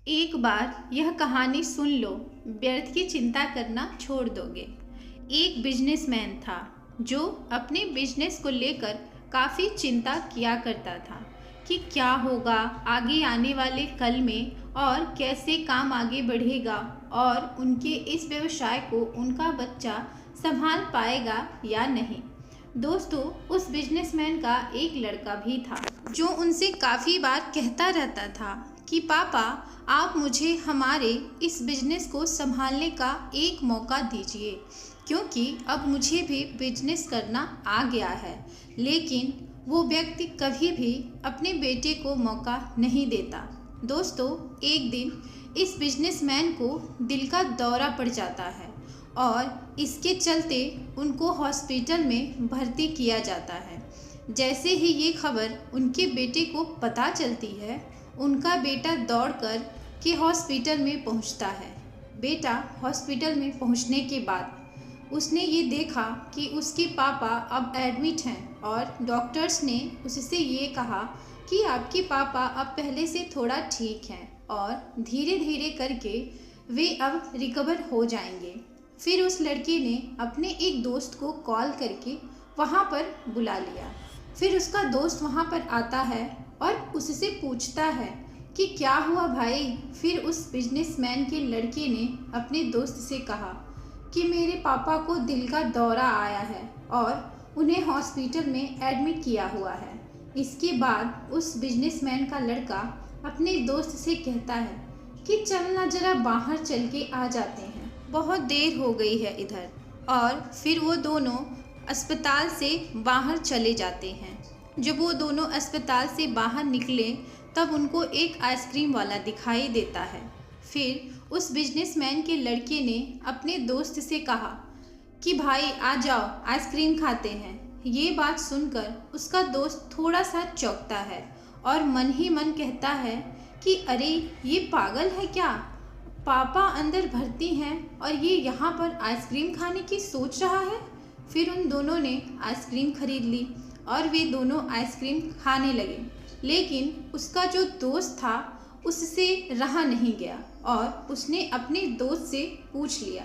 एक बार यह कहानी सुन लो, व्यर्थ की चिंता करना छोड़ दोगे। एक बिजनेसमैन था जो अपने बिजनेस को लेकर काफ़ी चिंता किया करता था कि क्या होगा आगे आने वाले कल में और कैसे काम आगे बढ़ेगा और उनके इस व्यवसाय को उनका बच्चा संभाल पाएगा या नहीं। दोस्तों, उस बिजनेसमैन का एक लड़का भी था जो उनसे काफ़ी बार कहता रहता था कि पापा, आप मुझे हमारे इस बिजनेस को संभालने का एक मौका दीजिए, क्योंकि अब मुझे भी बिजनेस करना आ गया है। लेकिन वो व्यक्ति कभी भी अपने बेटे को मौका नहीं देता। दोस्तों, एक दिन इस बिजनेसमैन को दिल का दौरा पड़ जाता है और इसके चलते उनको हॉस्पिटल में भर्ती किया जाता है। जैसे ही ये खबर उनके बेटे को पता चलती है, उनका बेटा दौड़कर के हॉस्पिटल में पहुंचता है। बेटा हॉस्पिटल में पहुंचने के बाद उसने ये देखा कि उसके पापा अब एडमिट हैं और डॉक्टर्स ने उससे ये कहा कि आपके पापा अब पहले से थोड़ा ठीक हैं और धीरे धीरे करके वे अब रिकवर हो जाएंगे। फिर उस लड़के ने अपने एक दोस्त को कॉल करके वहाँ पर बुला लिया। फिर उसका दोस्त वहाँ पर आता है और उससे पूछता है कि क्या हुआ भाई। फिर उस बिजनेसमैन के लड़के ने अपने दोस्त से कहा कि मेरे पापा को दिल का दौरा आया है और उन्हें हॉस्पिटल में एडमिट किया हुआ है। इसके बाद उस बिजनेसमैन का लड़का अपने दोस्त से कहता है कि चलना जरा बाहर चल के आ जाते हैं, बहुत देर हो गई है इधर। और फिर वो दोनों अस्पताल से बाहर चले जाते हैं। जब वो दोनों अस्पताल से बाहर निकले तब उनको एक आइसक्रीम वाला दिखाई देता है। फिर उस बिजनेसमैन के लड़के ने अपने दोस्त से कहा कि भाई आ जाओ, आइसक्रीम खाते हैं। ये बात सुनकर उसका दोस्त थोड़ा सा चौंकता है और मन ही मन कहता है कि अरे ये पागल है क्या, पापा अंदर भर्ती हैं और ये यहाँ पर आइसक्रीम खाने की सोच रहा है। फिर उन दोनों ने आइसक्रीम खरीद ली और वे दोनों आइसक्रीम खाने लगे। लेकिन उसका जो दोस्त था उससे रहा नहीं गया और उसने अपने दोस्त से पूछ लिया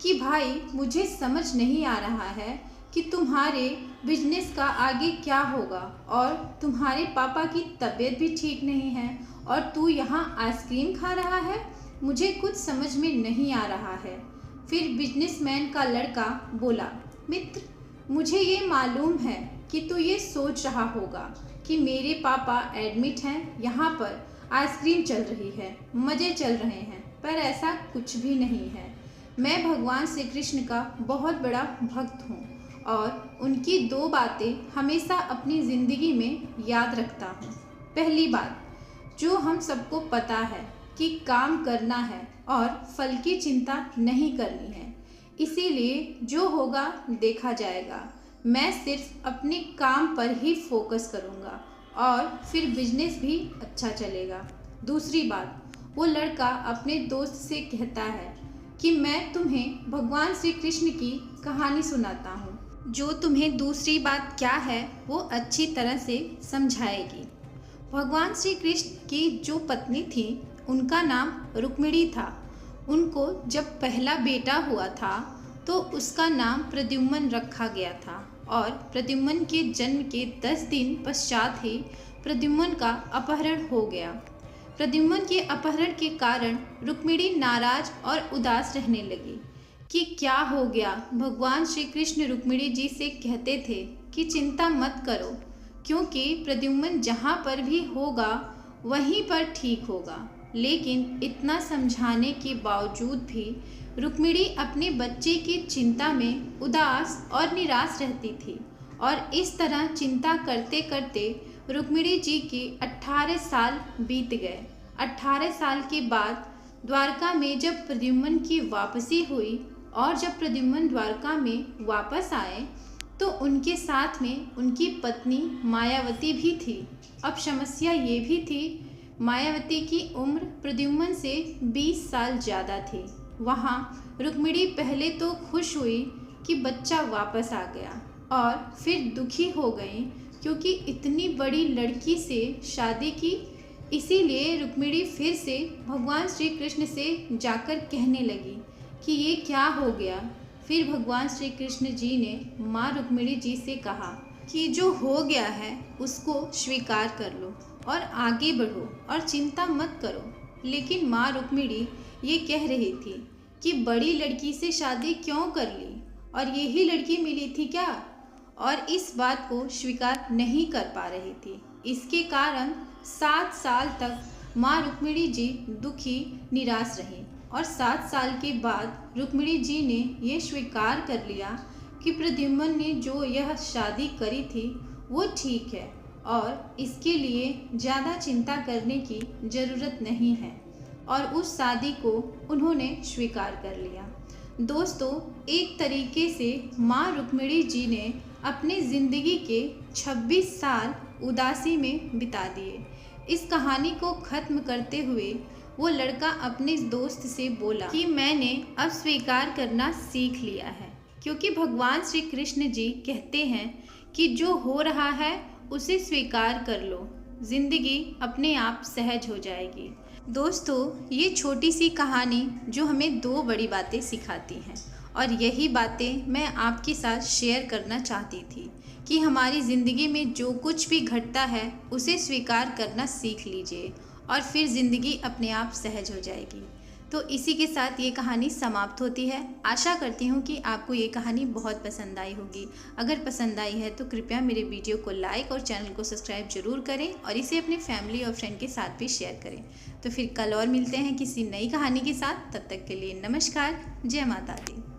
कि भाई, मुझे समझ नहीं आ रहा है कि तुम्हारे बिजनेस का आगे क्या होगा और तुम्हारे पापा की तबीयत भी ठीक नहीं है और तू यहाँ आइसक्रीम खा रहा है, मुझे कुछ समझ में नहीं आ रहा है। फिर बिजनेसमैन का लड़का बोला, मित्र, मुझे ये मालूम है कि तू ये सोच रहा होगा कि मेरे पापा एडमिट हैं, यहाँ पर आइसक्रीम चल रही है, मज़े चल रहे हैं, पर ऐसा कुछ भी नहीं है। मैं भगवान श्री कृष्ण का बहुत बड़ा भक्त हूँ और उनकी दो बातें हमेशा अपनी ज़िंदगी में याद रखता हूँ। पहली बात, जो हम सबको पता है कि काम करना है और फल की चिंता नहीं करनी है, इसीलिए जो होगा देखा जाएगा। मैं सिर्फ अपने काम पर ही फोकस करूँगा और फिर बिजनेस भी अच्छा चलेगा। दूसरी बात, वो लड़का अपने दोस्त से कहता है कि मैं तुम्हें भगवान श्री कृष्ण की कहानी सुनाता हूँ, जो तुम्हें दूसरी बात क्या है वो अच्छी तरह से समझाएगी। भगवान श्री कृष्ण की जो पत्नी थी उनका नाम रुक्मिणी था। उनको जब पहला बेटा हुआ था तो उसका नाम प्रद्युम्न रखा गया था और प्रद्युम्न के जन्म के 10 दिन पश्चात ही प्रद्युम्न का अपहरण हो गया। प्रद्युम्न के अपहरण के कारण रुक्मिणी नाराज और उदास रहने लगी कि क्या हो गया। भगवान श्री कृष्ण रुक्मिणी जी से कहते थे कि चिंता मत करो, क्योंकि प्रद्युम्न जहाँ पर भी होगा वहीं पर ठीक होगा। लेकिन इतना समझाने के बावजूद भी रुक्मिणी अपने बच्चे की चिंता में उदास और निराश रहती थी और इस तरह चिंता करते करते रुक्मिणी जी के 18 साल बीत गए। 18 साल के बाद द्वारका में जब प्रद्युम्न की वापसी हुई और जब प्रद्युम्न द्वारका में वापस आए तो उनके साथ में उनकी पत्नी मायावती भी थी। अब समस्या ये भी थी, मायावती की उम्र प्रद्युम्न से 20 साल ज़्यादा थी। वहाँ रुक्मिणी पहले तो खुश हुई कि बच्चा वापस आ गया और फिर दुखी हो गई, क्योंकि इतनी बड़ी लड़की से शादी की इसीलिए रुक्मिणी फिर से भगवान श्री कृष्ण से जाकर कहने लगी कि ये क्या हो गया। फिर भगवान श्री कृष्ण जी ने माँ रुक्मिणी जी से कहा कि जो हो गया है उसको स्वीकार कर लो और आगे बढ़ो और चिंता मत करो। लेकिन माँ रुक्मिणी ये कह रही थी कि बड़ी लड़की से शादी क्यों कर ली और यही लड़की मिली थी क्या, और इस बात को स्वीकार नहीं कर पा रही थी। इसके कारण 7 साल तक माँ रुक्मिणी जी दुखी निराश रही और 7 साल के बाद रुक्मिणी जी ने ये स्वीकार कर लिया कि प्रद्युम्न ने जो यह शादी करी थी वो ठीक है और इसके लिए ज़्यादा चिंता करने की ज़रूरत नहीं है, और उस शादी को उन्होंने स्वीकार कर लिया। दोस्तों, एक तरीके से माँ रुक्मिणी जी ने अपने ज़िंदगी के 26 साल उदासी में बिता दिए। इस कहानी को ख़त्म करते हुए वो लड़का अपने दोस्त से बोला कि मैंने अब स्वीकार करना सीख लिया है, क्योंकि भगवान श्री कृष्ण जी कहते हैं कि जो हो रहा है उसे स्वीकार कर लो, ज़िंदगी अपने आप सहज हो जाएगी। दोस्तों, ये छोटी सी कहानी जो हमें 2 बड़ी बातें सिखाती हैं, और यही बातें मैं आपके साथ शेयर करना चाहती थी कि हमारी ज़िंदगी में जो कुछ भी घटता है उसे स्वीकार करना सीख लीजिए और फिर ज़िंदगी अपने आप सहज हो जाएगी। तो इसी के साथ ये कहानी समाप्त होती है। आशा करती हूँ कि आपको ये कहानी बहुत पसंद आई होगी। अगर पसंद आई है तो कृपया मेरे वीडियो को लाइक और चैनल को सब्सक्राइब जरूर करें और इसे अपने फैमिली और फ्रेंड के साथ भी शेयर करें। तो फिर कल और मिलते हैं किसी नई कहानी के साथ। तब तक के लिए नमस्कार। जय माता दी।